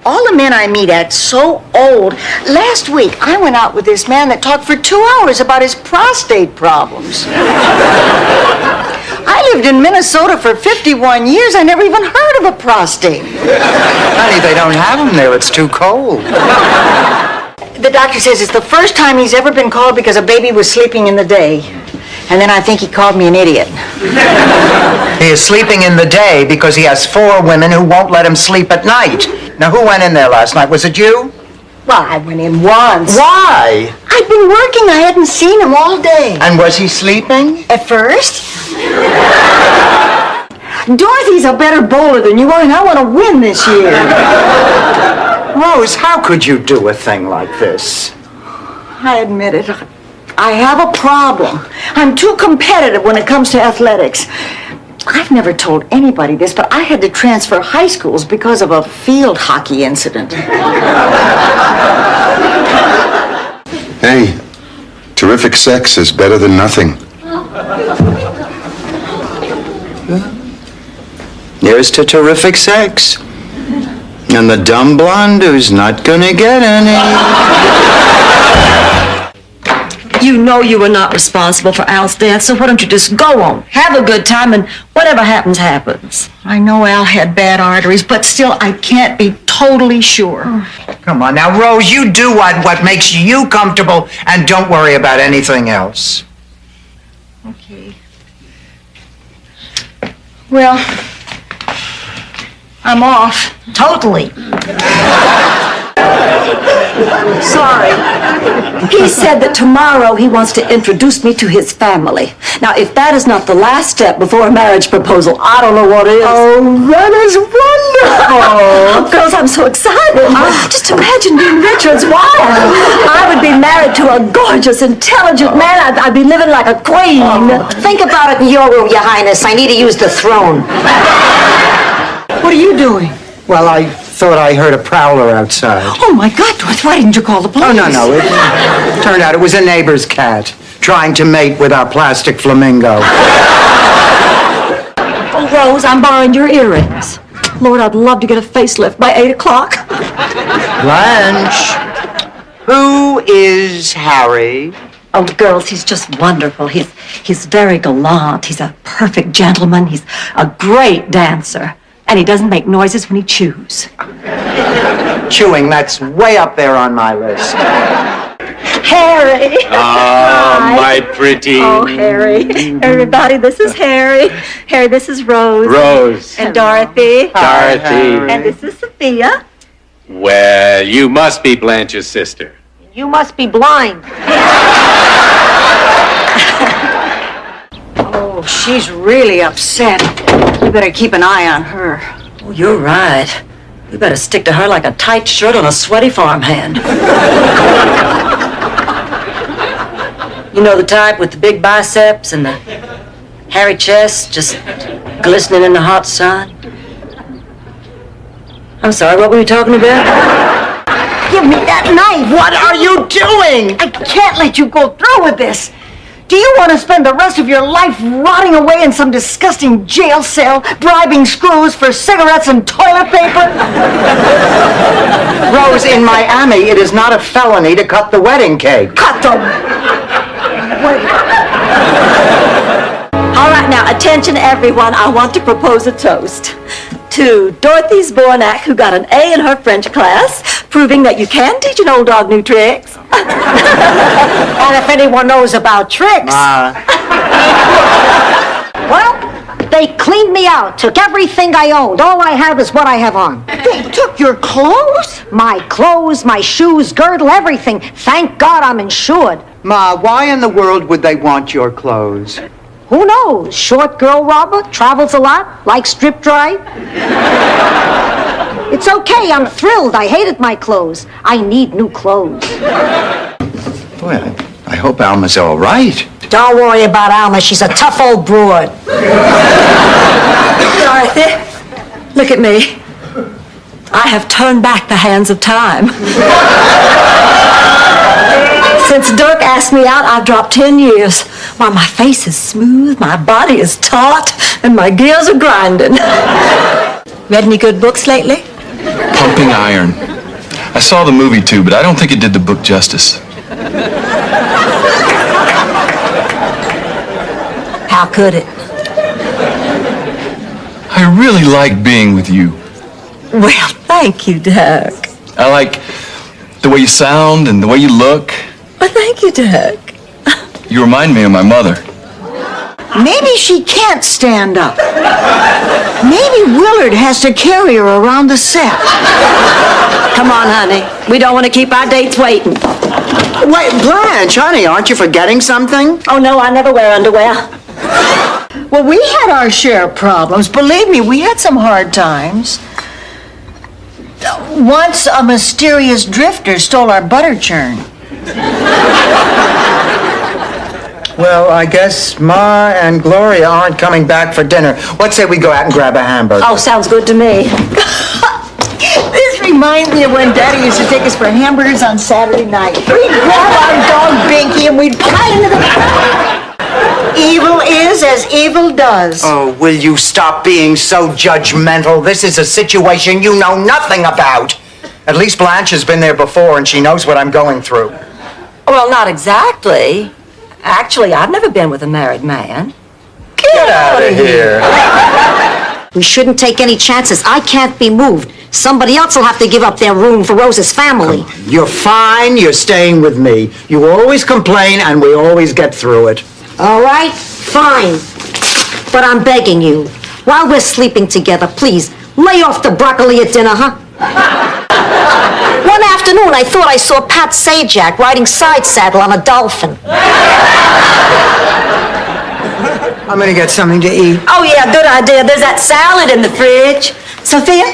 All the men I meet act so old. Last week, I went out with this man that talked for 2 hours about his prostate problems. I lived in Minnesota for 51 years. I never even heard of a prostate. Honey, they don't have them there. It's too cold. The doctor says it's the first time he's ever been called because a baby was sleeping in the day. And then I think he called me an idiot. He is sleeping in the day because he has 4 women who won't let him sleep at night. Now, who went in there last night? Was it you? Well, I went in once. Why? I'd been working. I hadn't seen him all day. And was he sleeping? At first. Dorothy's a better bowler than you are, and I want to win this year. Rose, how could you do a thing like this? I admit it. I have a problem. I'm too competitive when it comes to athletics. I've never told anybody this, but I had to transfer high schools because of a field hockey incident. Hey, terrific sex is better than nothing. Here's to terrific sex. And the dumb blonde who's not gonna get any. You know you were not responsible for Al's death, so why don't you just go on, have a good time, and whatever happens, happens. I know Al had bad arteries, but still I can't be totally sure. Come on now, Rose, you do what makes you comfortable and don't worry about anything else. Okay. Well, I'm off. Totally. Sorry. He said that tomorrow he wants to introduce me to his family. Now, if that is not the last step before a marriage proposal, I don't know what is. Oh, that is wonderful. Girls, I'm so excited. Just imagine being Richard's wife. I would be married to a gorgeous, intelligent man. I'd be living like a queen. Think about it in your room, Your Highness. I need to use the throne. What are you doing? Well, I thought I heard a prowler outside. Oh, my God, Dorothy, why didn't you call the police? Oh, no. It turned out it was a neighbor's cat trying to mate with our plastic flamingo. Oh, Rose, I'm borrowing your earrings. Lord, I'd love to get a facelift by 8 o'clock. Blanche, who is Harry? Oh, girls, he's just wonderful. He's very gallant. He's a perfect gentleman. He's a great dancer. And he doesn't make noises when he chews. Chewing, that's way up there on my list. Harry. Ah, my pretty. Oh, Harry. Everybody, this is Harry. Harry, this is Rose. Rose. And Dorothy. Dorothy. And this is Sophia. Well, you must be Blanche's sister. You must be blind. Oh, she's really upset. You better keep an eye on her. Oh, you're right. We better stick to her like a tight shirt on a sweaty farmhand. You know the type with the big biceps and the hairy chest just glistening in the hot sun? I'm sorry, what were you talking about? Give me that knife. What are you doing? I can't let you go through with this. Do you want to spend the rest of your life rotting away in some disgusting jail cell, bribing screws for cigarettes and toilet paper? Rose, in Miami, it is not a felony to cut the wedding cake. Cut them. All right, now, attention everyone. I want to propose a toast. To Dorothy's Bornak, who got an A in her French class, proving that you can teach an old dog new tricks. And if anyone knows about tricks, well, they cleaned me out, took everything I owned. All I have is what I have on. They took your clothes? My clothes, my shoes, girdle, everything. Thank God I'm insured. Ma, why in the world would they want your clothes? Who knows? Short girl robber, travels a lot, likes strip dry. It's okay, I'm thrilled. I hated my clothes. I need new clothes. Boy, I hope Alma's all right. Don't worry about Alma. She's a tough old broad. Dorothy, look at me. I have turned back the hands of time. Since Dirk asked me out, I've dropped 10 years. Why, my face is smooth, my body is taut, and my gears are grinding. Read any good books lately? Pumping Iron. I saw the movie too, but I don't think it did the book justice. How could it? I really like being with you. Well, thank you, Doug. I like the way you sound and the way you look. Well, thank you, Doug. You remind me of my mother. Maybe she can't stand up. Maybe Willard has to carry her around the set. Come on, honey. We don't want to keep our dates waiting. Wait, Blanche, honey, aren't you forgetting something? Oh, no, I never wear underwear. Well, we had our share of problems. Believe me, we had some hard times. Once a mysterious drifter stole our butter churn. Well, I guess Ma and Gloria aren't coming back for dinner. Let's say we go out and grab a hamburger. Oh, sounds good to me. This reminds me of when Daddy used to take us for hamburgers on Saturday night. We'd grab our dog Binky and we'd pile into the... Evil is as evil does. Oh, will you stop being so judgmental? This is a situation you know nothing about. At least Blanche has been there before and she knows what I'm going through. Well, not exactly. Actually, I've never been with a married man. Get out of here. We shouldn't take any chances. I can't be moved. Somebody else will have to give up their room for Rose's family. You're fine. You're staying with me. You always complain and we always get through it. All right, fine. But I'm begging you, while we're sleeping together, please, lay off the broccoli at dinner, huh? One afternoon, I thought I saw Pat Sajak riding side saddle on a dolphin. I'm gonna get something to eat. Oh, yeah, good idea. There's that salad in the fridge. Sophia?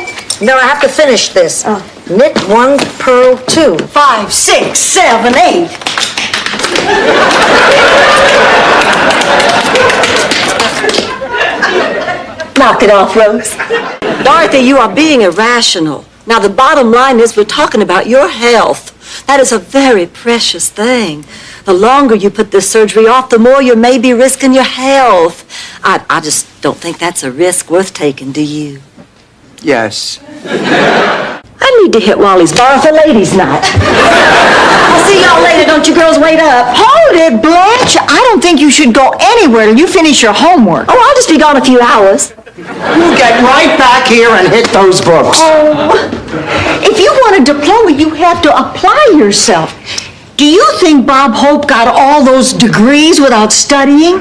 No, I have to finish this. Knit 1, purl 2. 5, 6, 7, 8. Knock it off, Rose. Dorothy, you are being irrational. Now, the bottom line is we're talking about your health. That is a very precious thing. The longer you put this surgery off, the more you may be risking your health. I just don't think that's a risk worth taking, do you? Yes. I need to hit Wally's bar for ladies' night. I'll see y'all later. Don't you girls wait up. Hold it, Blanche. I don't think you should go anywhere till you finish your homework. Oh, I'll just be gone a few hours. You get right back here and hit those books. If you want a diploma, you have to apply yourself. Do you think Bob Hope got all those degrees without studying?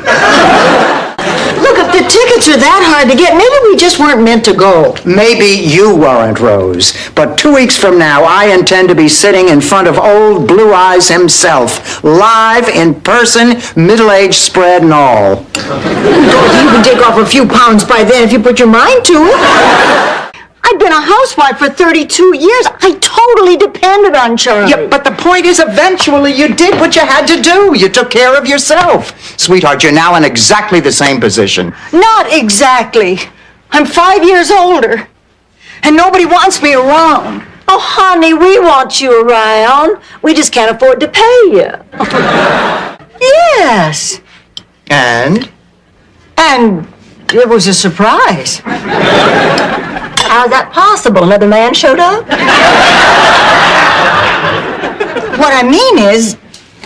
Look, if the tickets are that hard to get, maybe we just weren't meant to go. Maybe you weren't, Rose, but 2 weeks from now, I intend to be sitting in front of old Blue Eyes himself, live, in person, middle-aged spread and all. You can take off a few pounds by then if you put your mind to it. I've been a housewife for 32 years. I totally depended on Charlie. Yeah, but the point is, eventually, you did what you had to do. You took care of yourself. Sweetheart, you're now in exactly the same position. Not exactly. I'm 5 years older, and nobody wants me around. Oh, honey, we want you around. We just can't afford to pay you. Yes. And? And it was a surprise. How's that possible? Another man showed up? What I mean is,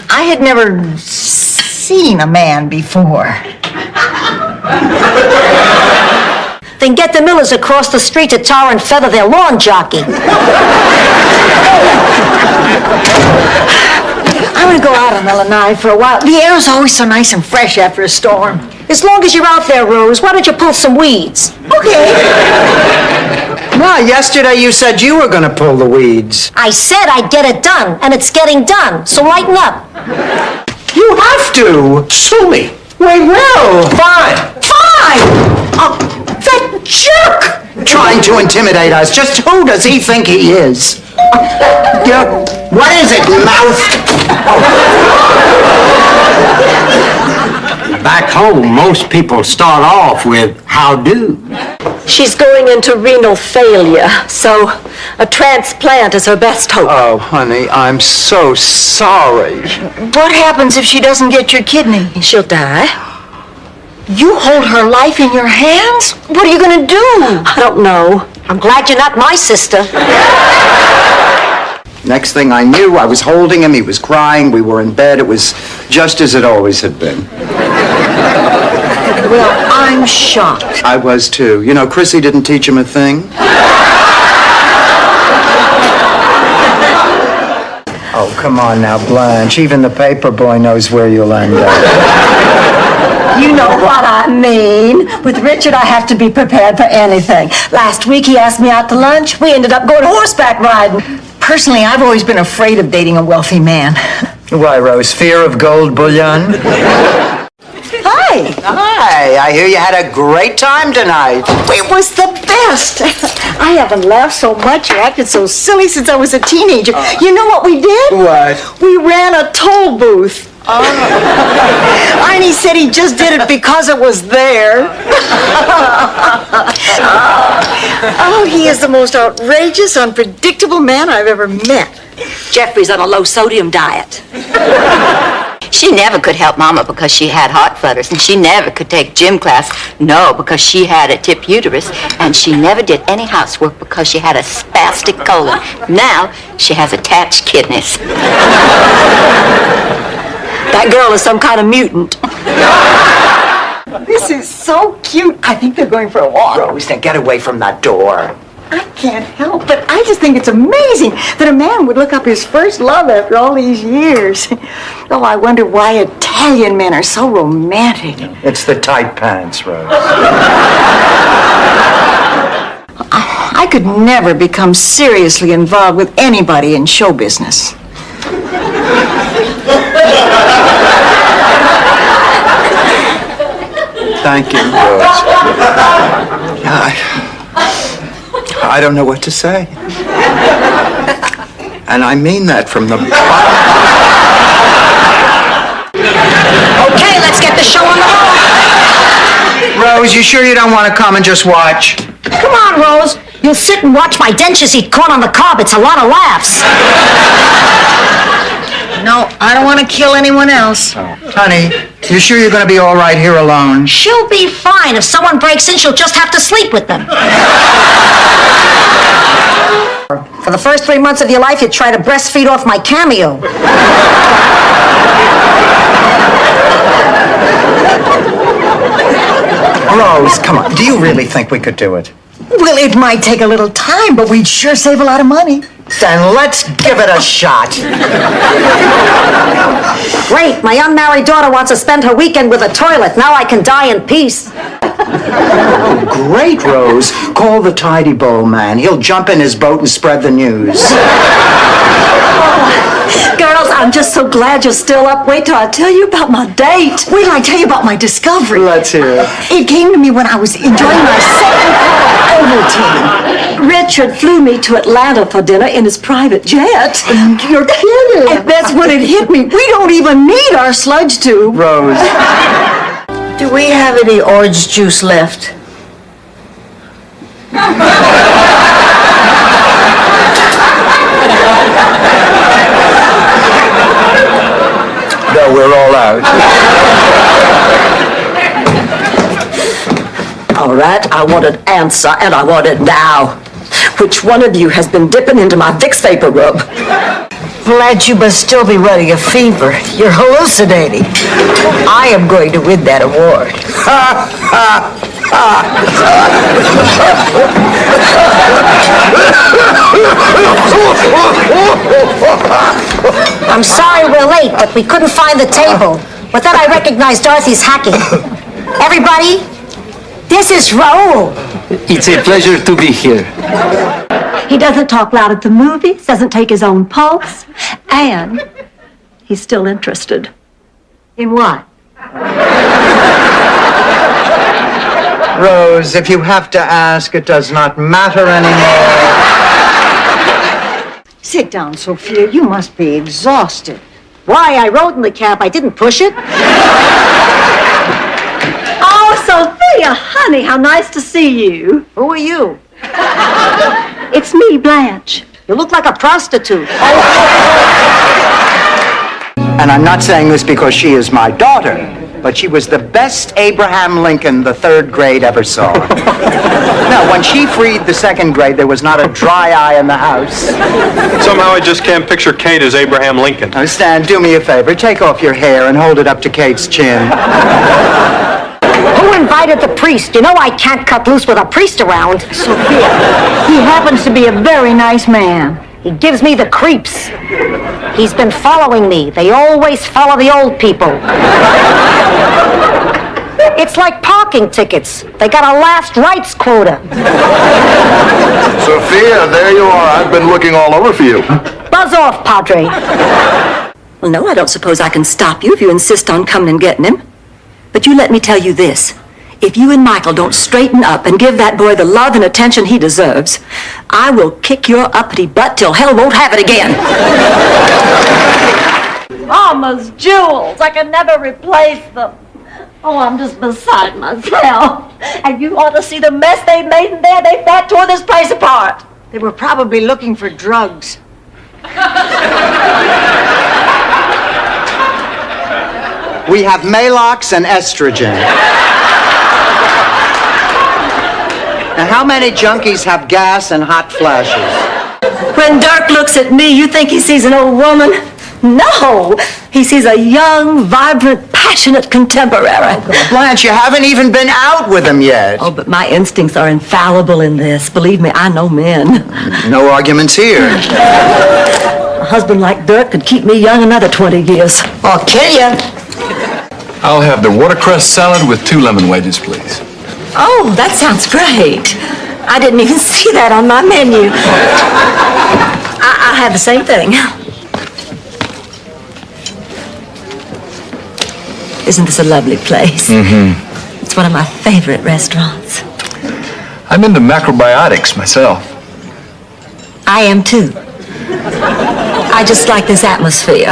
I had never seen a man before. Then get the Millers across the street to tar and feather their lawn jockey. I'm gonna go out on the lanai for a while. The air's always so nice and fresh after a storm. As long as you're out there, Rose, why don't you pull some weeds? Okay. Well, yesterday you said you were going to pull the weeds. I said I'd get it done, and it's getting done, so lighten up. You have to. Sue me. We will. Fine. Fine! Oh, that jerk! Trying to intimidate us. Just who does he think he is? What is it, mouth? Back home, most people start off with how do. She's going into renal failure, so a transplant is her best hope. Oh, honey, I'm so sorry. What happens if she doesn't get your kidney? She'll die. You hold her life in your hands? What are you gonna do? I don't know. I'm glad you're not my sister. Next thing I knew, I was holding him, he was crying, we were in bed. It was just as it always had been. Well, I'm shocked. I was too. You know, Chrissy didn't teach him a thing. Oh, come on now, Blanche. Even the paper boy knows where you'll end up. You know what I mean. With Richard, I have to be prepared for anything. Last week, he asked me out to lunch. We ended up going horseback riding. Personally, I've always been afraid of dating a wealthy man. Why, Rose, fear of gold bullion? Hi. Hi, I hear you had a great time tonight. It was the best. I haven't laughed so much or acted so silly since I was a teenager. You know what we did? What? We ran a toll booth. Arnie said he just did it because it was there. Oh, he is the most outrageous, unpredictable man I've ever met. Jeffrey's on a low-sodium diet. She never could help Mama because she had heart flutters, and she never could take gym class, no, because she had a tip uterus, and she never did any housework because she had a spastic colon. Now, she has attached kidneys. That girl is some kind of mutant. This is so cute. I think they're going for a walk. Rose, now get away from that door. I can't help but I just think it's amazing that a man would look up his first love after all these years. Oh, I wonder why Italian men are so romantic. It's the tight pants, Rose. I could never become seriously involved with anybody in show business. Thank you, Rose. I don't know what to say. And I mean that from the bottom. Okay, let's get the show on the road. Rose, you sure you don't want to come and just watch? Come on, Rose. You'll sit and watch my dentures eat corn on the cob. It's a lot of laughs. No, I don't want to kill anyone else. Honey, you sure you're going to be all right here alone? She'll be fine. If someone breaks in, she'll just have to sleep with them. For the first 3 months of your life, you try to breastfeed off my cameo. Rose, come on. Do you really think we could do it? Well, it might take a little time, but we'd sure save a lot of money. Then let's give it a shot. Great. My unmarried daughter wants to spend her weekend with a toilet. Now I can die in peace. Great, Rose. Call the tidy bowl man. He'll jump in his boat and spread the news. Girls, I'm just so glad you're still up. Wait till I tell you about my date. Wait till I tell you about my discovery. Let's hear it. It came to me when I was enjoying my second Ovaltine. Richard flew me to Atlanta for dinner in his private jet. You're kidding. And that's when it hit me. We don't even need our sludge tube. Rose. Do we have any orange juice left? No, we're all out. All right, I want an answer, and I want it now. Which one of you has been dipping into my Vicks Vapor Rub? Blanche, you must still be running a fever. You're hallucinating. I am going to win that award. I'm sorry we're late, but we couldn't find the table. But then I recognized Dorothy's hacking. Everybody, this is Raoul. It's a pleasure to be here. He doesn't talk loud at the movies, doesn't take his own pulse, and he's still interested. In what? Rose, if you have to ask, it does not matter anymore. Sit down, Sophia. You must be exhausted. Why, I rode in the cab. I didn't push it. Oh, Sophia, honey, how nice to see you. Who are you? It's me, Blanche. You look like a prostitute. And I'm not saying this because she is my daughter, but she was the best Abraham Lincoln the third grade ever saw. No, when she freed the second grade, there was not a dry eye in the house. Somehow I just can't picture Kate as Abraham Lincoln. Now, Stan, do me a favor. Take off your hair and hold it up to Kate's chin. Who invited the priest? You know I can't cut loose with a priest around. Sophia, he happens to be a very nice man. He gives me the creeps. He's been following me. They always follow the old people. It's like parking tickets. They got a last rights quota. Sophia, there you are. I've been looking all over for you. Buzz off, Padre. Well, no, I don't suppose I can stop you if you insist on coming and getting him. But you let me tell you this. If you and Michael don't straighten up and give that boy the love and attention he deserves, I will kick your uppity butt till hell won't have it again. Mama's jewels. I can never replace them. Oh, I'm just beside myself. And you ought to see the mess they made in there. They about tore this place apart. They were probably looking for drugs. We have Malox and estrogen. Now, how many junkies have gas and hot flashes? When Dirk looks at me, you think he sees an old woman? No, he sees a young, vibrant, passionate contemporary. Blanche, you haven't even been out with him yet. Oh, but my instincts are infallible in this. Believe me, I know men. No arguments here. A husband like Dirk could keep me young another 20 years. Or kill you. I'll have the watercress salad with 2 lemon wedges, please. Oh, that sounds great. I didn't even see that on my menu. I'll have the same thing. Isn't this a lovely place? Mm-hmm. It's one of my favorite restaurants. I'm into macrobiotics myself. I am too. I just like this atmosphere.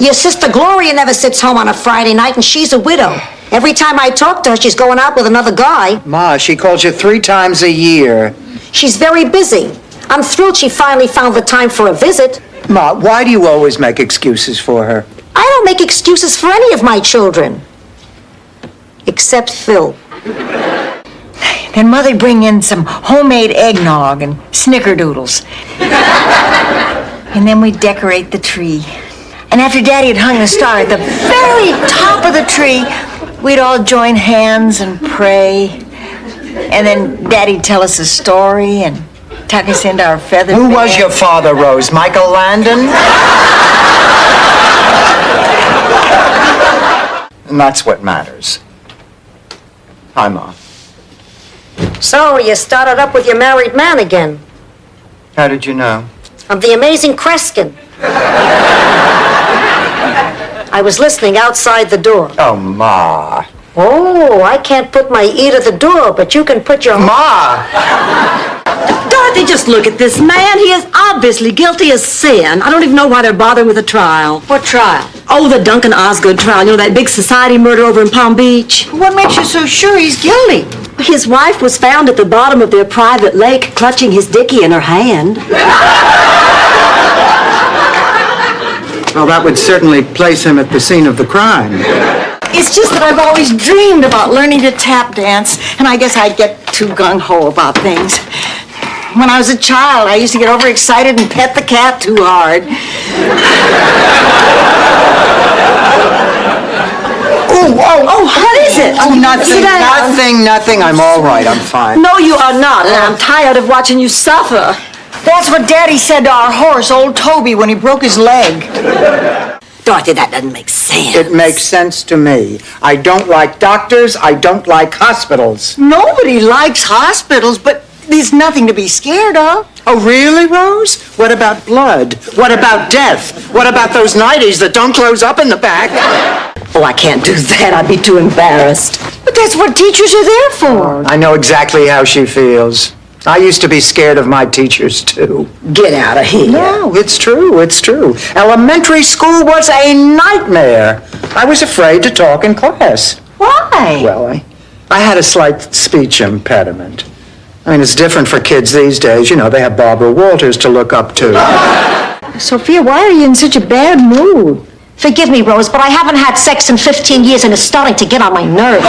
Your sister Gloria never sits home on a Friday night, and she's a widow. Every time I talk to her, she's going out with another guy. Ma, she calls you 3 times a year. She's very busy. I'm thrilled she finally found the time for a visit. Ma, why do you always make excuses for her? I don't make excuses for any of my children. Except Phil. Then Mother'd bring in some homemade eggnog and snickerdoodles. And then we'd decorate the tree. And after Daddy had hung the star at the very top of the tree, we'd all join hands and pray. And then Daddy'd tell us a story and tuck us into our feather Who was beds. your father, Rose? Michael Landon? And that's what matters. Hi, Ma. So, you started up with your married man again. How did you know? I'm the amazing Kreskin. I was listening outside the door. Oh, Ma. Oh, I can't put my ear to the door, but you can put your... Ma! Dorothy, just look at this man. He is obviously guilty as sin. I don't even know why they're bothering with a trial. What trial? Oh, the Duncan Osgood trial. You know, that big society murder over in Palm Beach? What makes you so sure he's guilty? His wife was found at the bottom of their private lake clutching his dickie in her hand. Well, that would certainly place him at the scene of the crime. It's just that I've always dreamed about learning to tap dance, and I guess I get too gung-ho about things. When I was a child, I used to get overexcited and pet the cat too hard. Oh, what is it? Oh, nothing, Sit down. nothing. I'm all right, I'm fine. No, you are not, and I'm tired of watching you suffer. That's what Daddy said to our horse, old Toby, when he broke his leg. Dorothy, that doesn't make sense. It makes sense to me. I don't like doctors, I don't like hospitals. Nobody likes hospitals, but there's nothing to be scared of. Oh, really, Rose? What about blood? What about death? What about those 90s that don't close up in the back? Oh, I can't do that. I'd be too embarrassed. But that's what teachers are there for. I know exactly how she feels. I used to be scared of my teachers, too. Get out of here. No, it's true. Elementary school was a nightmare. I was afraid to talk in class. Why? Well, I had a slight speech impediment. I mean, it's different for kids these days. You know, they have Barbara Walters to look up to. Sophia, why are you in such a bad mood? Forgive me, Rose, but I haven't had sex in 15 years and it's starting to get on my nerves.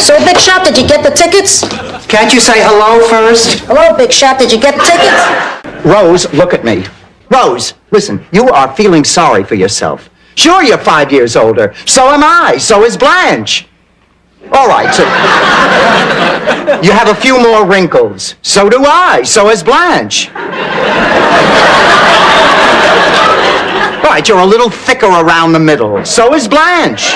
So, Big Shot, did you get the tickets? Can't you say hello first? Hello, Big Shot, did you get the tickets? Rose, look at me. Rose, listen, you are feeling sorry for yourself. Sure, you're 5 years older. So am I. So is Blanche. All right, so you have a few more wrinkles. So do I. So is Blanche. All right, you're a little thicker around the middle. So is Blanche.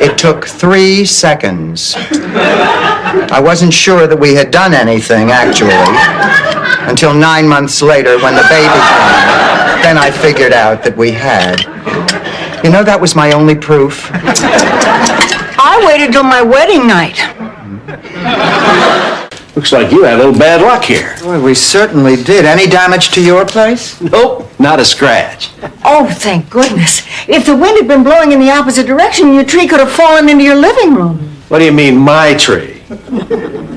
It took 3 seconds. I wasn't sure that we had done anything, actually, until 9 months later when the baby came. Then I figured out that we had. You know, that was my only proof. I waited till my wedding night. Looks like you had a little bad luck here. Boy, we certainly did. Any damage to your place? Nope, not a scratch. Oh, thank goodness. If the wind had been blowing in the opposite direction, your tree could have fallen into your living room. What do you mean, my tree?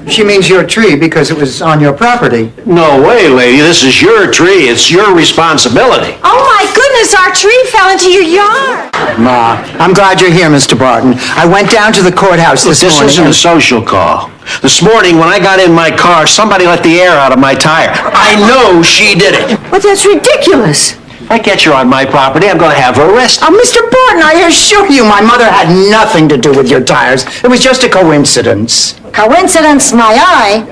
She means your tree because it was on your property. No way, lady. This is your tree. It's your responsibility. Oh, my goodness, our tree fell into your yard. Ma, I'm glad you're here, Mr. Barton. I went down to the courthouse this This morning. isn't a social call. This morning, when I got in my car, somebody let the air out of my tire. I know she did it. But that's ridiculous. If I get you on my property, I'm going to have her arrested. Mr. Barton, I assure you, my mother had nothing to do with your tires. It was just a coincidence. Coincidence, my eye.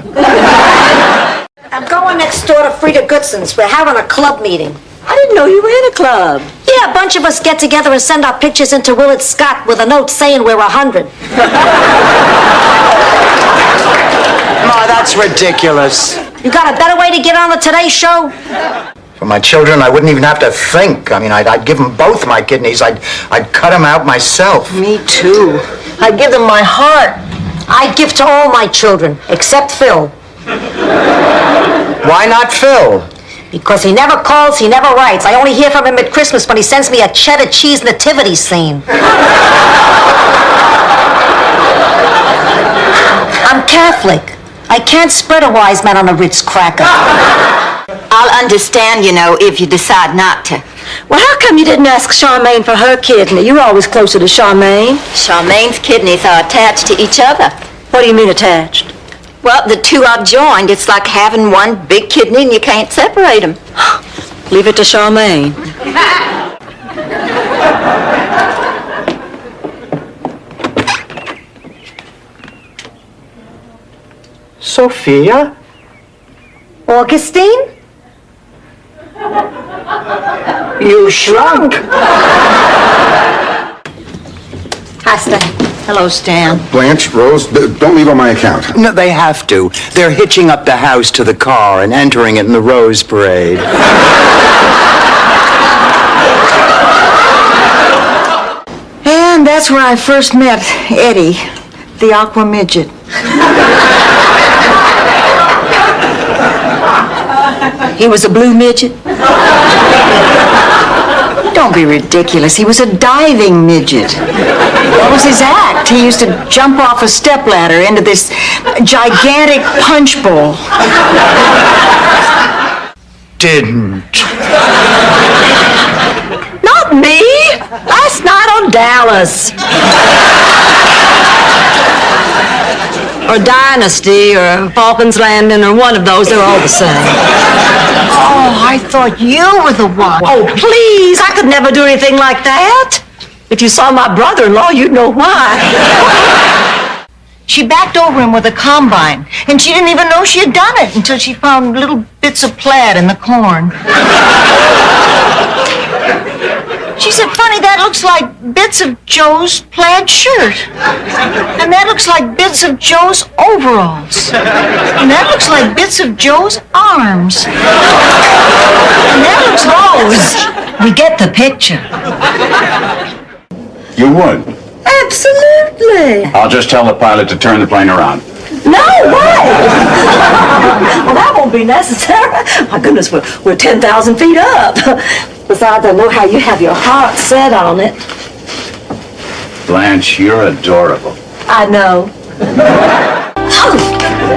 I'm going next door to Frida Goodson's. We're having a club meeting. I didn't know you were in a club. Yeah, a bunch of us get together and send our pictures into Willard Scott with a note saying we're 100. Ma, that's ridiculous. You got a better way to get on the Today Show? For my children, I wouldn't even have to think. I mean, I'd give them both my kidneys. I'd cut them out myself. Me too. I'd give them my heart. I give to all my children, except Phil. Why not Phil? Because he never calls, he never writes. I only hear from him at Christmas when he sends me a cheddar cheese nativity scene. I'm Catholic. I can't spread a wise man on a Ritz cracker. I'll understand, you know, if you decide not to. Well, how come you didn't ask Charmaine for her kidney? You were always closer to Charmaine. Charmaine's kidneys are attached to each other. What do you mean attached? Well, the two are joined. It's like having one big kidney and you can't separate them. Leave it to Charmaine. Sophia? Augustine? You shrunk. Hi, Stan. Hello, Stan. Blanche, Rose, don't leave on my account. No, they have to. They're hitching up the house to the car and entering it in the Rose Parade. And that's where I first met Eddie, the aqua midget. He was a blue midget? Don't be ridiculous. He was a diving midget. What was his act? He used to jump off a stepladder into this gigantic punch bowl. Didn't. Not me. Last night on Dallas. Or Dynasty, or Falcons Landing, or one of those. They're all the same. Oh, I thought you were the one. Oh, please. I could never do anything like that. If you saw my brother-in-law, you'd know why. She backed over him with a combine, and she didn't even know she had done it until she found little bits of plaid in the corn. She said, "Funny, that looks like bits of Joe's plaid shirt. And that looks like bits of Joe's overalls. And that looks like bits of Joe's arms. And that looks Rose." We get the picture. You would. Absolutely. I'll just tell the pilot to turn the plane around. No way. Well, that won't be necessary. My goodness, we're 10,000 feet up. Besides, I know how you have your heart set on it. Blanche, you're adorable. I know.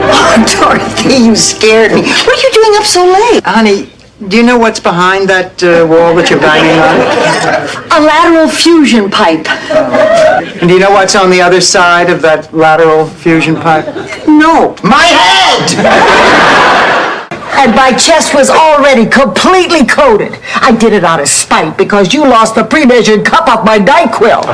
Oh, Dorothy, you scared me. What are you doing up so late? Honey, do you know what's behind that wall that you're banging on? A lateral fusion pipe. And do you know what's on the other side of that lateral fusion pipe? No. My head! And my chest was already completely coated. I did it out of spite because you lost the pre-measured cup off my NyQuil.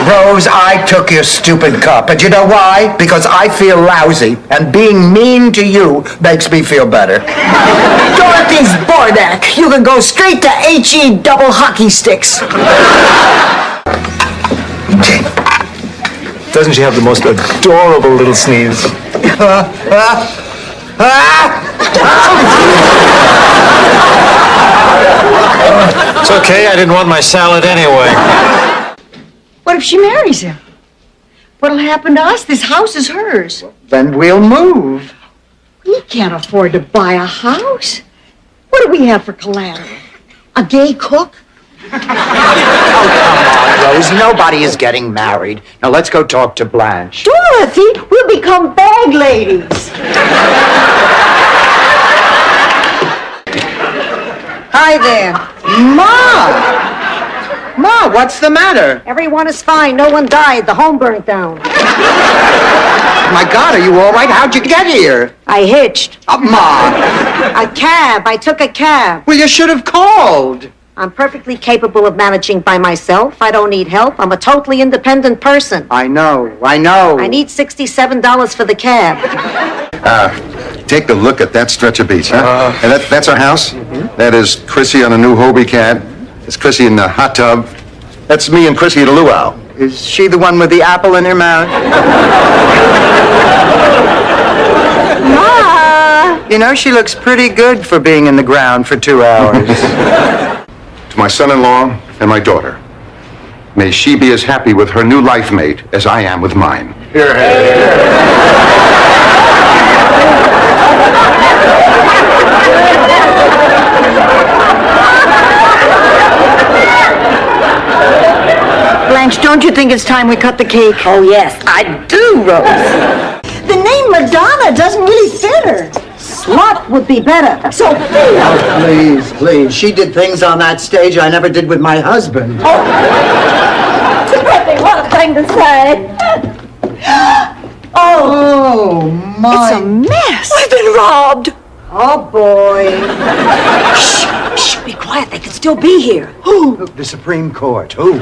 Rose, I took your stupid cup. And you know why? Because I feel lousy, and being mean to you makes me feel better. Dorothy's Bordak. You can go straight to H-E double hockey sticks. Doesn't she have the most adorable little sneeze? It's okay, I didn't want my salad anyway. What if she marries him? What'll happen to us? This house is hers. Then we'll move. We can't afford to buy a house. What do we have for collateral? A gay cook? Rose, nobody is getting married. Now let's go talk to Blanche. Dorothy, we'll become bag ladies. Hi there. Ma, what's the matter? Everyone is fine. No one died. The home burnt down. My God, are you all right? How'd you get here? I hitched. Ma. A cab. I took a cab. Well, you should have called. I'm perfectly capable of managing by myself. I don't need help. I'm a totally independent person. I know. I need $67 for the cab. Take a look at that stretch of beach, huh? And that's our house? That is Chrissy on a new Hobie cat. It's Chrissy in the hot tub. That's me and Chrissy at a luau. Is she the one with the apple in her mouth? Ma! You know, she looks pretty good for being in the ground for 2 hours. To my son-in-law and my daughter, may she be as happy with her new life mate as I am with mine. Here. Blanche, don't you think it's time we cut the cake? Oh, yes, I do, Rose. The name Madonna doesn't really fit her. Slut would be better. Sophia! Oh, please. She did things on that stage I never did with my husband. Dorothy, what a thing to say. Oh, my. It's a mess. We've been robbed. Oh, boy. Shh, be quiet. They could still be here. Who? The Supreme Court. Who?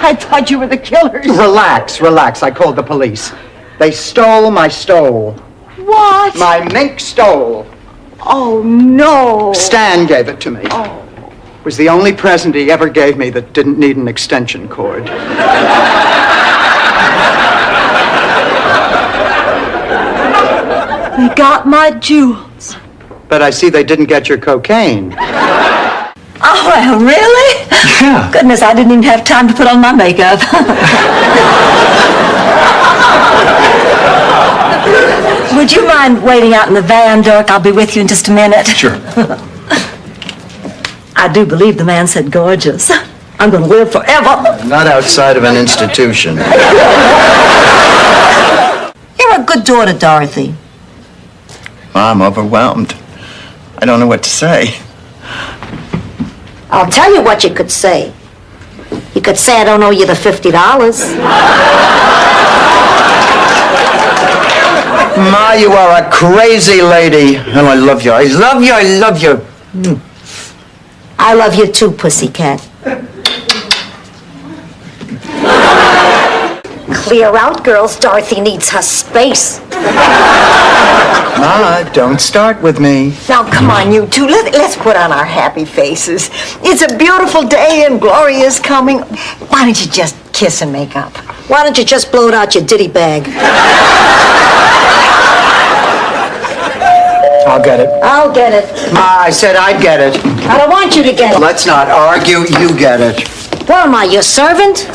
I thought you were the killers. Relax. I called the police. They stole my stole. What? My mink stole. Oh, no. Stan gave it to me. Oh. It was the only present he ever gave me that didn't need an extension cord. They got my jewels. But I see they didn't get your cocaine. Oh, well, really? Yeah. Goodness, I didn't even have time to put on my makeup. Would you mind waiting out in the van, Dirk? I'll be with you in just a minute. Sure. I do believe the man said gorgeous. I'm going to live forever. Not outside of an institution. You're a good daughter, Dorothy. I'm overwhelmed. I don't know what to say. I'll tell you what you could say. You could say I don't owe you the $50. Ma, you are a crazy lady. And I love you. I love you. I love you too, pussycat. Clear out, girls. Dorothy needs her space. Ma, don't start with me. Now, come on, you two. Let's put on our happy faces. It's a beautiful day and Gloria's coming. Why don't you just kiss and make up? Why don't you just blow it out your ditty bag? I'll get it. I'll get it. Ma, I said I'd get it. I don't want you to get it. Let's not argue. You get it. What am I, your servant?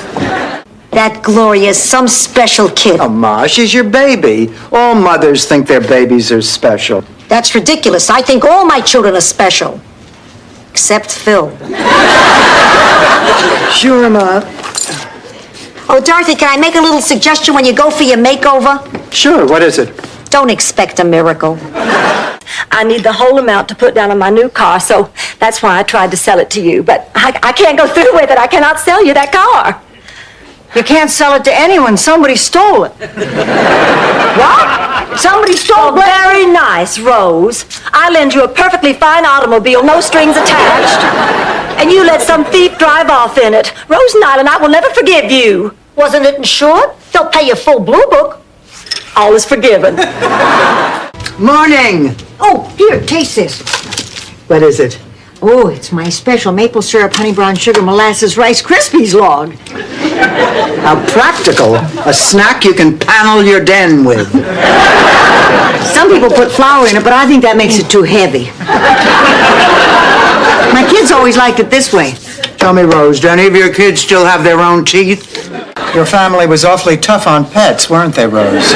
That Gloria's some special kid. Oh, Ma, she's your baby. All mothers think their babies are special. That's ridiculous. I think all my children are special. Except Phil. Sure, Ma. Oh, Dorothy, can I make a little suggestion when you go for your makeover? Sure, what is it? Don't expect a miracle. I need the whole amount to put down on my new car, so that's why I tried to sell it to you. But I can't go through with it. I cannot sell you that car. You can't sell it to anyone. Somebody stole it. What? Somebody stole Oh, very nice, Rose. I lend you a perfectly fine automobile, no strings attached. And you let some thief drive off in it. Rose Nyland, I will never forgive you. Wasn't it insured? They'll pay you full blue book. All is forgiven. Morning. Oh, here, taste this. What is it? Oh, it's my special maple syrup, honey brown sugar, molasses, Rice Krispies log. How practical. A snack you can panel your den with. Some people put flour in it, but I think that makes it too heavy. My kids always liked it this way. Tell me, Rose, do any of your kids still have their own teeth? Your family was awfully tough on pets, weren't they, Rose?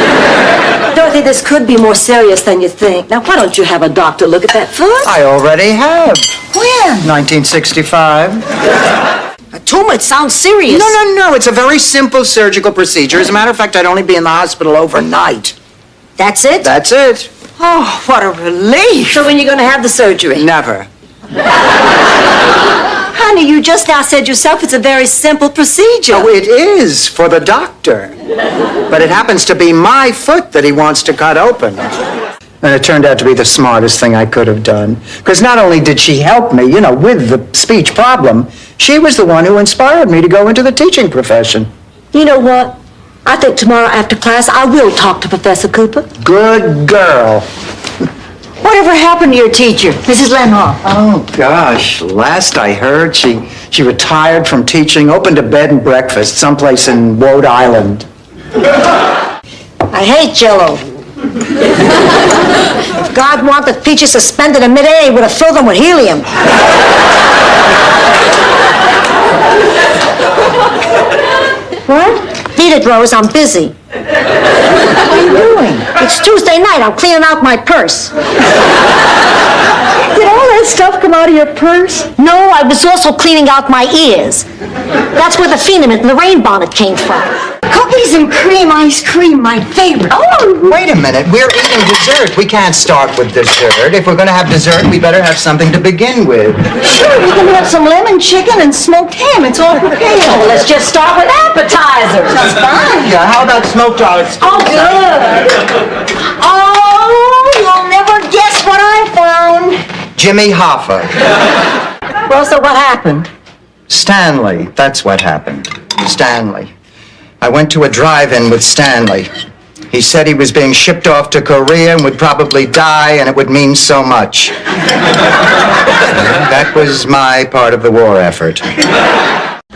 Dorothy, this could be more serious than you think. Now, why don't you have a doctor look at that foot? I already have. When? 1965. A tumor, it sounds serious. No. It's a very simple surgical procedure. As a matter of fact, I'd only be in the hospital overnight. That's it? That's it. Oh, what a relief. So when are you going to have the surgery? Never. Honey, you just now said yourself it's a very simple procedure. Oh, it is for the doctor. But it happens to be my foot that he wants to cut open. And it turned out to be the smartest thing I could have done. Because not only did she help me, with the speech problem, she was the one who inspired me to go into the teaching profession. You know what? I think tomorrow after class I will talk to Professor Cooper. Good girl. Whatever happened to your teacher, Mrs. Lenhoff? Oh, gosh. Last I heard, she retired from teaching, opened a bed and breakfast someplace in Rhode Island. I hate Jell-O. If God wanted peaches suspended in midair, he would have filled them with helium. What? Beat it, Rose. I'm busy. What are you doing? It's Tuesday night. I'm cleaning out my purse. Did all that stuff come out of your purse? No, I was also cleaning out my ears. That's where the phenomenon, the rain bonnet came from. Cookies and cream ice cream, my favorite. Oh, Wait a minute. We're eating dessert. We can't start with dessert. If we're going to have dessert, we better have something to begin with. sure, you can have some lemon chicken and smoked ham. It's all prepared. Well, let's just start with appetizers. That's fine. Yeah, how about smoked olives? Oh, good. Oh, you'll never guess what I found. Jimmy Hoffa. Well, so what happened? Stanley. That's what happened. Stanley. I went to a drive-in with Stanley. He said he was being shipped off to Korea and would probably die, and it would mean so much. That was my part of the war effort.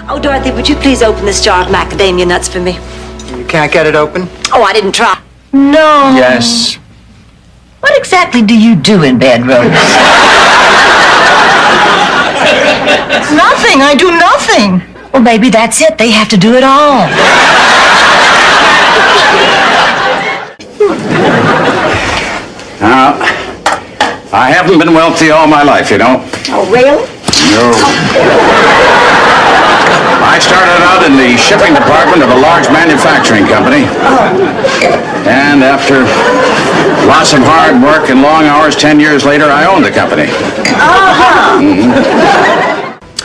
Oh, Dorothy, would you please open this jar of macadamia nuts for me? You can't get it open? Oh, I didn't try. No. Yes. What exactly do you do in bed, Rose? Nothing. I do nothing. Well, maybe that's it. They have to do it all. Now, I haven't been wealthy all my life, you know. Oh, really? No. I started out in the shipping department of a large manufacturing company. And after lots of hard work and long hours, 10 years later, I owned the company.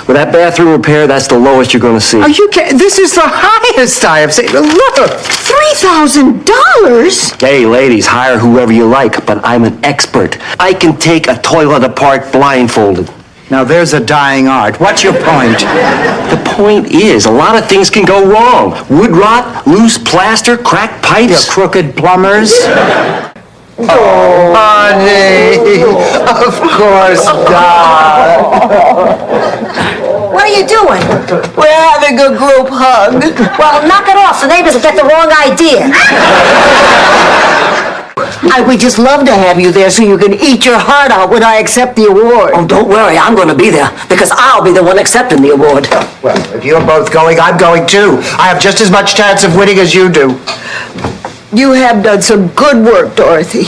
With that bathroom repair, that's the lowest you're going to see. Are you kidding? This is the highest I have seen. Look! $3,000? Hey, ladies, hire whoever you like, but I'm an expert. I can take a toilet apart blindfolded. Now, there's a dying art. What's your point? The point is, a lot of things can go wrong. Wood rot, loose plaster, cracked pipes. You crooked plumbers? Oh, honey. Of course not. What are you doing? We're having a group hug. Well, knock it off. The neighbors will get the wrong idea. I would just love to have you there so you can eat your heart out when I accept the award. Oh, don't worry. I'm going to be there because I'll be the one accepting the award. Well, if you're both going, I'm going too. I have just as much chance of winning as you do. You have done some good work, Dorothy.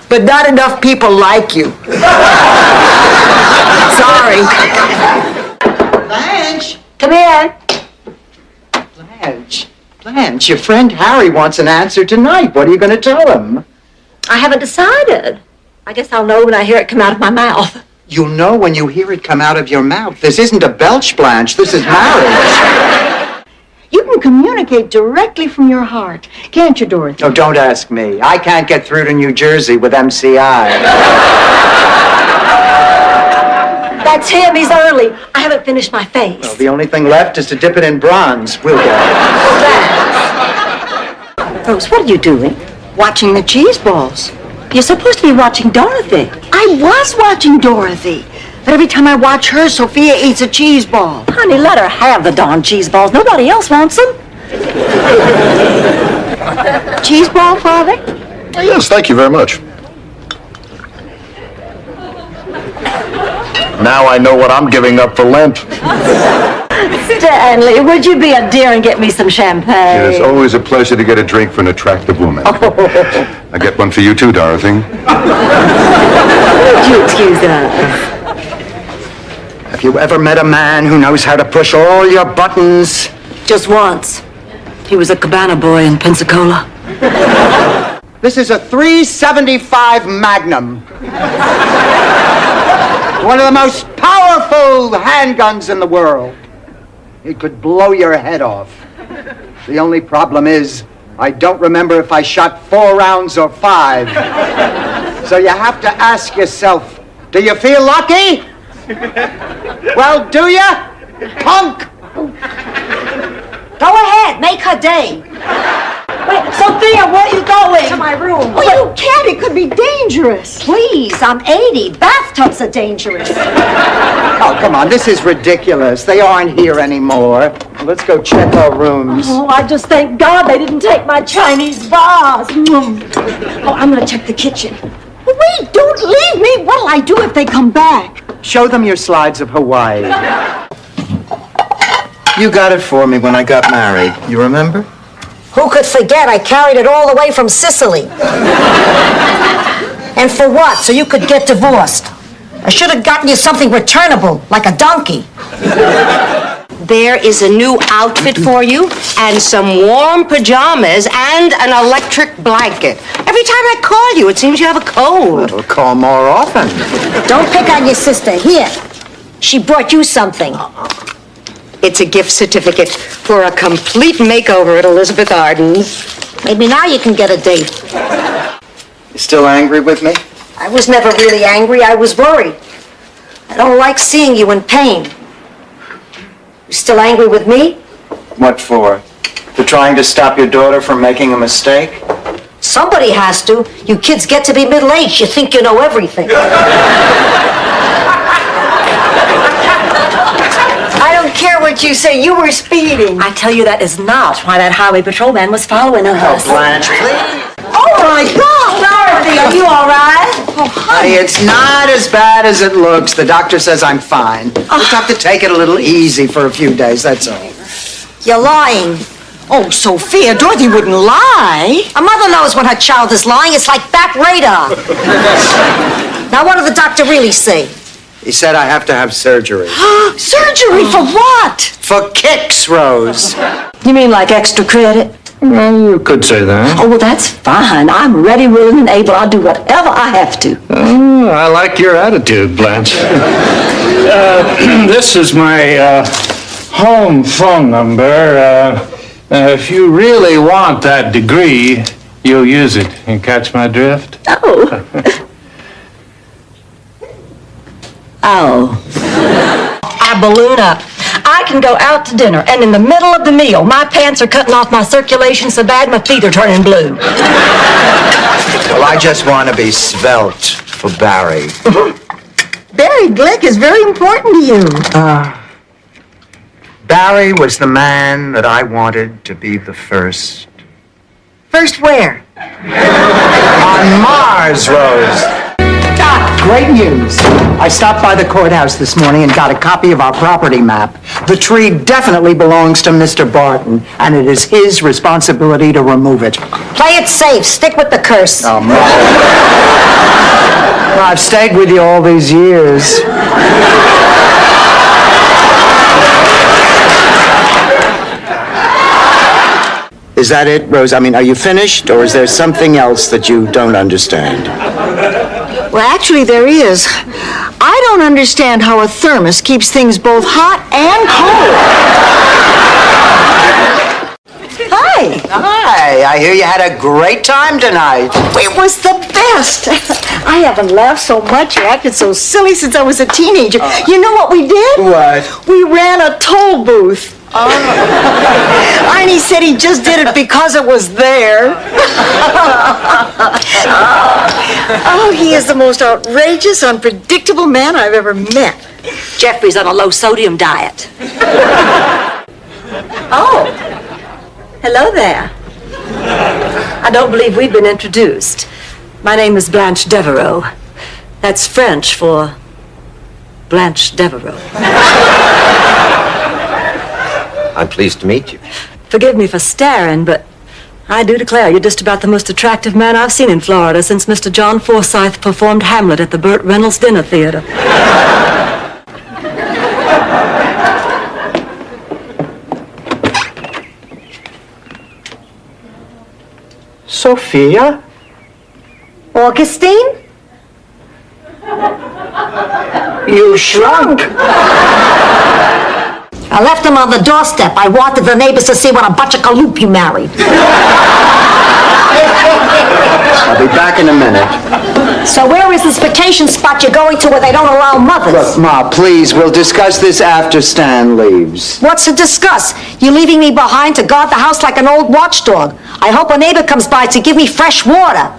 But not enough people like you. Sorry. Blanche! Come here. Blanche. Blanche, your friend Harry wants an answer tonight. What are you going to tell him? I haven't decided. I guess I'll know when I hear it come out of my mouth. You'll know when you hear it come out of your mouth. This isn't a belch, Blanche. This is marriage. You can communicate directly from your heart, can't you, Dorothy? Oh, don't ask me. I can't get through to New Jersey with MCI. That's him. He's early. I haven't finished my face. Well, the only thing left is to dip it in bronze. We'll get it. Rose, what are you doing? Watching the cheese balls. You're supposed to be watching Dorothy. I was watching Dorothy. But every time I watch her, Sophia eats a cheese ball. Honey, let her have the darn cheese balls. Nobody else wants them. Cheese ball, Father? Yes, thank you very much. Now I know what I'm giving up for Lent. Stanley, would you be a dear and get me some champagne? It is always a pleasure to get a drink for an attractive woman. I get one for you too, Dorothy. Would you excuse us? Have you ever met a man who knows how to push all your buttons? Just once. He was a cabana boy in Pensacola. This is a .375 Magnum. One of the most powerful handguns in the world. It could blow your head off. The only problem is, I don't remember if I shot 4 rounds or 5. So you have to ask yourself, do you feel lucky? Well, do you? Punk! Go ahead, make her day. Wait, Sophia, where are you going? To my room. Oh, you can't. It could be dangerous. Please, I'm 80. Bathtubs are dangerous. Oh, come on, this is ridiculous. They aren't here anymore. Let's go check our rooms. Oh, I just thank God they didn't take my Chinese vase. Oh, I'm going to check the kitchen. Wait, don't leave me. What'll I do if they come back? Show them your slides of Hawaii. You got it for me when I got married. You remember? Who could forget I carried it all the way from Sicily? And for what? So you could get divorced. I should have gotten you something returnable, like a donkey. There is a new outfit for you, and some warm pajamas, and an electric blanket. Every time I call you, it seems you have a cold. We'll call more often. Don't pick on your sister. Here, she brought you something. It's a gift certificate for a complete makeover at Elizabeth Arden's. Maybe now you can get a date. You still angry with me? I was never really angry. I was worried. I don't like seeing you in pain. You still angry with me? What for? For trying to stop your daughter from making a mistake? Somebody has to. You kids get to be middle-aged. You think you know everything. I don't care what you say. You were speeding. I tell you, that is not why that highway patrolman was following us. Blanche, please. Oh, my God. Dorothy, are you all right? Honey, it's not as bad as it looks. The doctor says I'm fine. Just have to take it a little easy for a few days, that's all. You're lying. Oh, Sophia, Dorothy wouldn't lie. A mother knows when her child is lying. It's like back radar. Now, what did the doctor really say? He said I have to have surgery. Surgery for what? For kicks, Rose. You mean like extra credit? Well, you could say that. Oh, well, that's fine. I'm ready, willing, and able. I'll do whatever I have to. Oh, I like your attitude, Blanche. This is my home phone number. If you really want that degree, you'll use it. You catch my drift? Oh. Oh. I balloon up. I can go out to dinner, and in the middle of the meal, my pants are cutting off my circulation so bad my feet are turning blue. Well, I just want to be svelte for Barry. Barry Glick is very important to you. Barry was the man that I wanted to be the first. First where? On Mars, Rose. Great news. I stopped by the courthouse this morning and got a copy of our property map. The tree definitely belongs to Mr. Barton, and it is his responsibility to remove it. Play it safe. Stick with the curse. Oh, Mom. Well, I've stayed with you all these years. Is that it, Rose? I mean, are you finished, or is there something else that you don't understand? Well, actually, there is. I don't understand how a thermos keeps things both hot and cold. Hi. Hi, I hear you had a great time tonight. It was the best. I haven't laughed so much or acted so silly since I was a teenager. You know what we did? What? We ran a toll booth. Arnie said he just did it because it was there. Oh, he is the most outrageous, unpredictable man I've ever met. Jeffrey's on a low-sodium diet. Oh. Hello there. I don't believe we've been introduced. My name is Blanche Devereaux. That's French for Blanche Devereaux. I'm pleased to meet you. Forgive me for staring, but I do declare you're just about the most attractive man I've seen in Florida since Mr. John Forsythe performed Hamlet at the Burt Reynolds Dinner Theater. Sophia? Augustine? You shrunk. I left him on the doorstep. I wanted the neighbors to see what a bunch of galoop you married. I'll be back in a minute. So where is this vacation spot you're going to where they don't allow mothers? Look, Ma, please, we'll discuss this after Stan leaves. What's to discuss? You're leaving me behind to guard the house like an old watchdog. I hope a neighbor comes by to give me fresh water.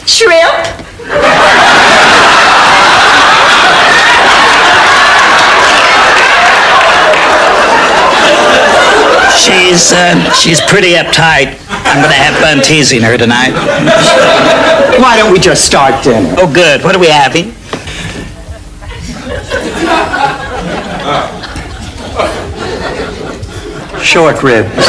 Shrimp? She's pretty uptight. I'm gonna have fun teasing her tonight. Why don't we just start dinner? Oh, good. What are we having? Short ribs.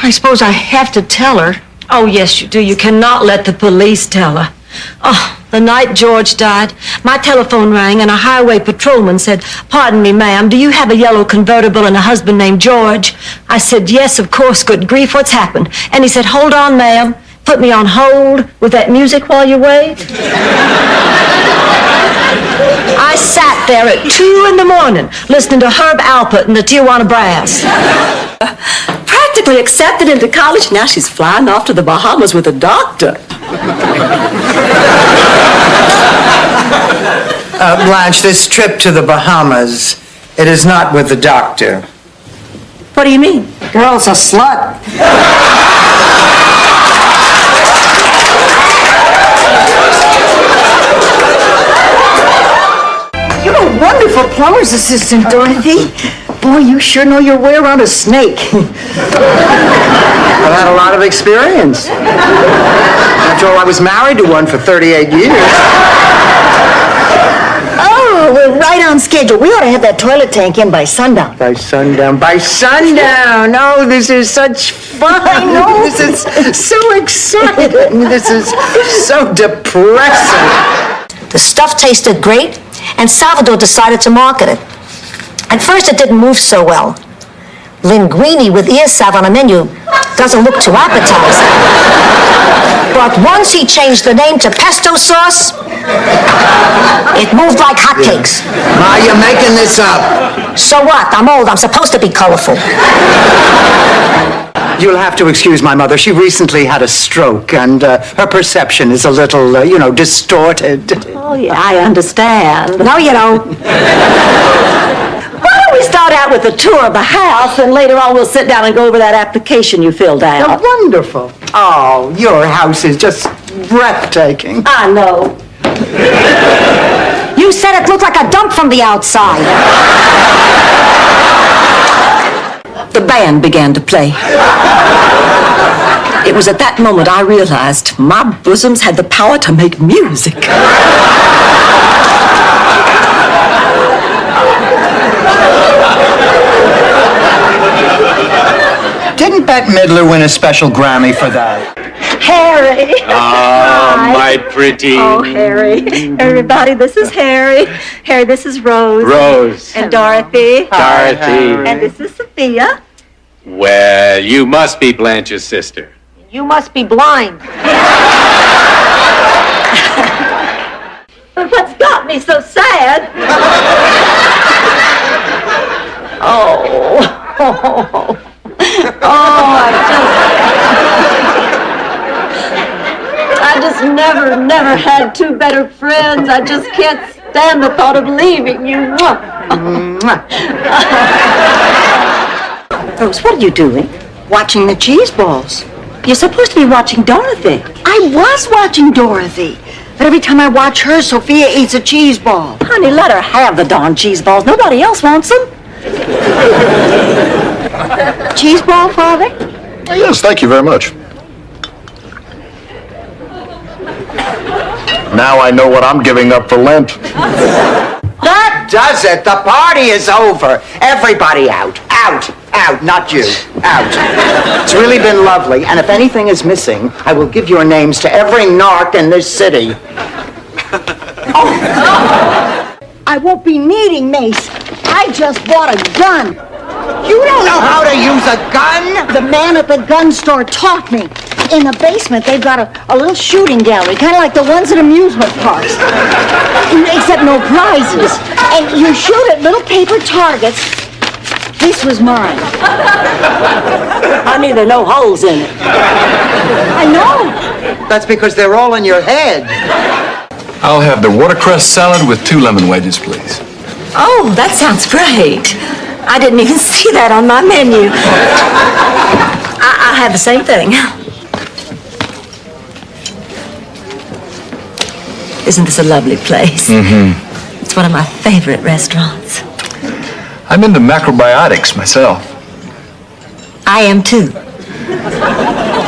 I suppose I have to tell her. Oh, yes, you do. You cannot let the police tell her. Oh, the night George died, my telephone rang and a highway patrolman said, "Pardon me, ma'am, do you have a yellow convertible and a husband named George?" I said, "Yes, of course. Good grief, what's happened?" And he said, "Hold on, ma'am. Put me on hold with that music while you wait." I sat there at 2 a.m. listening to Herb Alpert and the Tijuana Brass. Practically accepted into college. Now she's flying off to the Bahamas with a doctor. Blanche, this trip to the Bahamas, it is not with the doctor. What do you mean? Girl's a slut. You're a wonderful plumber's assistant, Dorothy. Boy, you sure know your way around a snake. I've had a lot of experience. After all, I was married to one for 38 years. Oh, we're right on schedule. We ought to have that toilet tank in by sundown. By sundown. By sundown! Oh, this is such fun. Oh, this is so exciting. This is so depressing. The stuff tasted great, and Salvador decided to market it. At first, it didn't move so well. Linguine with ear salve on a menu doesn't look too appetizing. But once he changed the name to pesto sauce, it moved like hotcakes. Ma, you're making this up. So what? I'm old. I'm supposed to be colorful. You'll have to excuse my mother. She recently had a stroke, and her perception is a little, distorted. Oh, yeah, I understand. No, you don't. Why don't we start out with a tour of the house, and later on we'll sit down and go over that application you filled out. Oh, wonderful. Oh, your house is just breathtaking. I know. You said it looked like a dump from the outside. The band began to play. It was at that moment I realized my bosoms had the power to make music. Didn't Bette Midler win a special Grammy for that? Harry. Oh, my pretty. Oh, Harry. Everybody, this is Harry. Harry, this is Rose. Rose. And Dorothy. Dorothy. And this is Sophia. Well, you must be Blanche's sister. You must be blind. But what's got me so sad? I just never had two better friends. I just can't stand the thought of leaving you. Rose, what are you doing? Watching the cheese balls. You're supposed to be watching Dorothy. I was watching Dorothy. But every time I watch her, Sophia eats a cheese ball. Honey, let her have the darn cheese balls. Nobody else wants them. Cheese ball, Father? Yes, thank you very much. Now I know what I'm giving up for Lent. That does it. The party is over. Everybody out. Out. Out. Not you. Out. It's really been lovely, and if anything is missing, I will give your names to every narc in this city. I won't be needing mace. I just bought a gun. You don't know how to use a gun? The man at the gun store taught me. In the basement, they've got a little shooting gallery, kind of like the ones at amusement parks. Except no prizes. And you shoot at little paper targets. This was mine. Honey, there are no holes in it. I know. That's because they're all in your head. I'll have the watercress salad with 2 lemon wedges, please. Oh, that sounds great. I didn't even see that on my menu. I'll have the same thing. Isn't this a lovely place? Mm-hmm. It's one of my favorite restaurants. I'm into macrobiotics myself. I am too.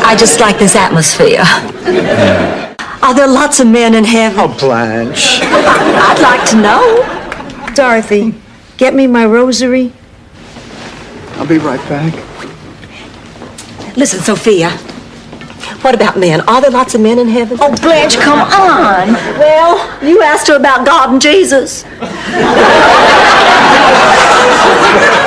I just like this atmosphere. Are there lots of men in heaven? Oh, Blanche. I'd like to know. Dorothy, get me my rosary. I'll be right back. Listen, Sophia. What about men? Are there lots of men in heaven? Oh, Blanche, come on. Well, you asked her about God and Jesus.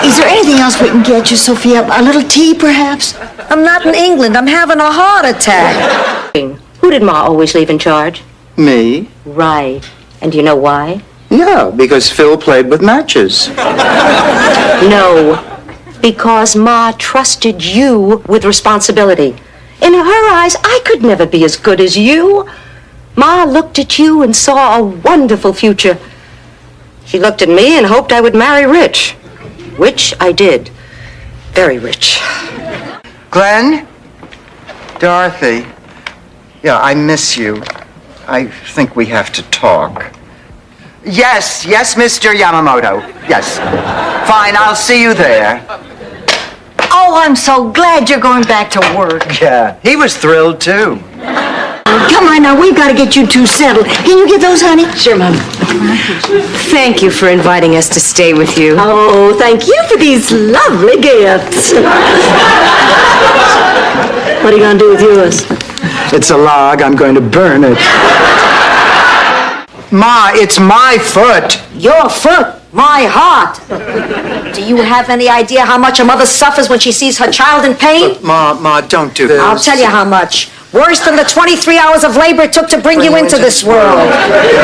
Is there anything else we can get you, Sophia? A little tea, perhaps? I'm not in England. I'm having a heart attack. Who did Ma always leave in charge? Me? Right. And do you know why? Yeah, because Phil played with matches. No. Because Ma trusted you with responsibility. In her eyes, I could never be as good as you. Ma looked at you and saw a wonderful future. She looked at me and hoped I would marry rich. Which I did. Very rich. Glenn? Dorothy? Yeah, I miss you. I think we have to talk. Yes, Mr. Yamamoto. Yes. Fine, I'll see you there. Oh, I'm so glad you're going back to work. Yeah, he was thrilled too. Come on now, we've got to get you two settled. Can you get those, honey? Sure, Mom. Thank you for inviting us to stay with you. Oh, thank you for these lovely gifts. What are you going to do with yours? It's a log. I'm going to burn it. Ma, it's my foot. Your foot, my heart. Do you have any idea how much a mother suffers when she sees her child in pain? Ma, don't do this. I'll tell you how much. Worse than the 23 hours of labor it took to bring you into this world.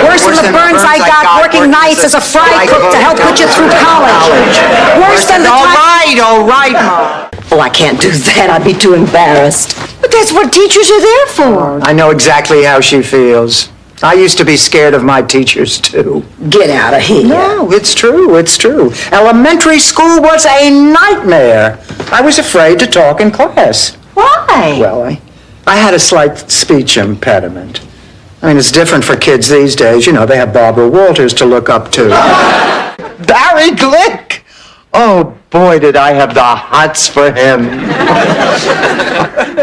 Worse than the burns I got working nights as a fry cook to help put you through college. Worse than the All right, Ma. Oh, I can't do that. I'd be too embarrassed. But that's what teachers are there for. I know exactly how she feels. I used to be scared of my teachers, too. Get out of here. No, it's true. Elementary school was a nightmare. I was afraid to talk in class. Why? Well, I had a slight speech impediment. I mean, it's different for kids these days. You know, they have Barbara Walters to look up to. Barry Glick! Oh, boy, did I have the hots for him.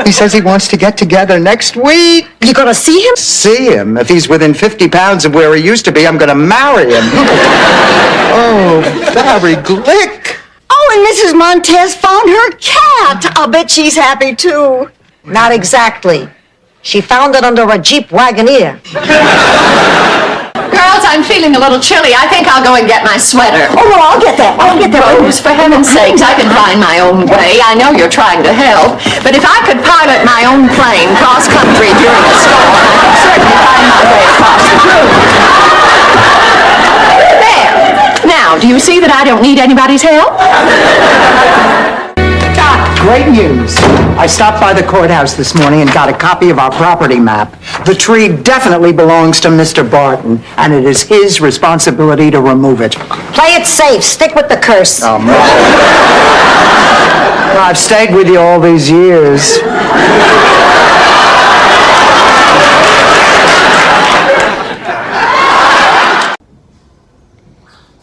He says he wants to get together next week. You gonna see him? See him? If he's within 50 pounds of where he used to be, I'm gonna marry him. Oh, Barry Glick! Oh, and Mrs. Montez found her cat. I'll bet she's happy, too. Not exactly. She found it under a Jeep Wagoneer. Girls, I'm feeling a little chilly. I think I'll go and get my sweater. Oh, no, I'll get that. I'll get that. Rose, for heaven's sakes, I can find my own way. I know you're trying to help, but if I could pilot my own plane cross-country during a storm, I could certainly find my way across the room. There. Now, do you see that I don't need anybody's help? Great news. I stopped by the courthouse this morning and got a copy of our property map. The tree definitely belongs to Mr. Barton, and it is his responsibility to remove it. Play it safe. Stick with the curse. Oh, no. I've stayed with you all these years.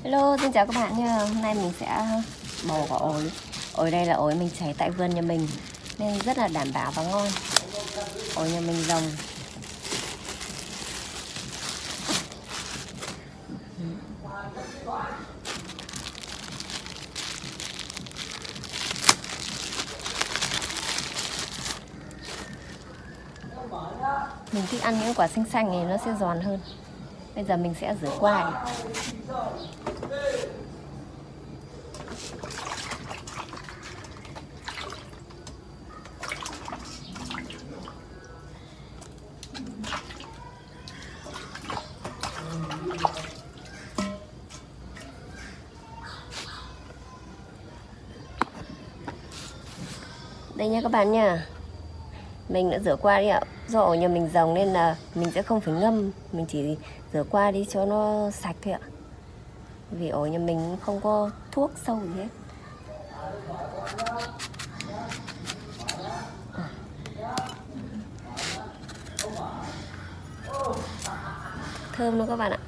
Hello, xin chào các bạn nha. Hôm nay mình sẽ bầu vào ổi. Ổi đây là ổi mình chảy tại vườn nhà mình nên rất là đảm bảo và ngon. Ổi nhà mình rồng. Mình thích ăn những quả xanh xanh thì nó sẽ giòn hơn. Bây giờ mình sẽ rửa qua. Đây nha các bạn nha. Mình đã rửa qua đi ạ. Do ổi nhà mình rồng nên là mình sẽ không phải ngâm. Mình chỉ rửa qua đi cho nó sạch thôi ạ. Vì ổi nhà mình không có thuốc sâu gì hết. Thơm luôn các bạn ạ.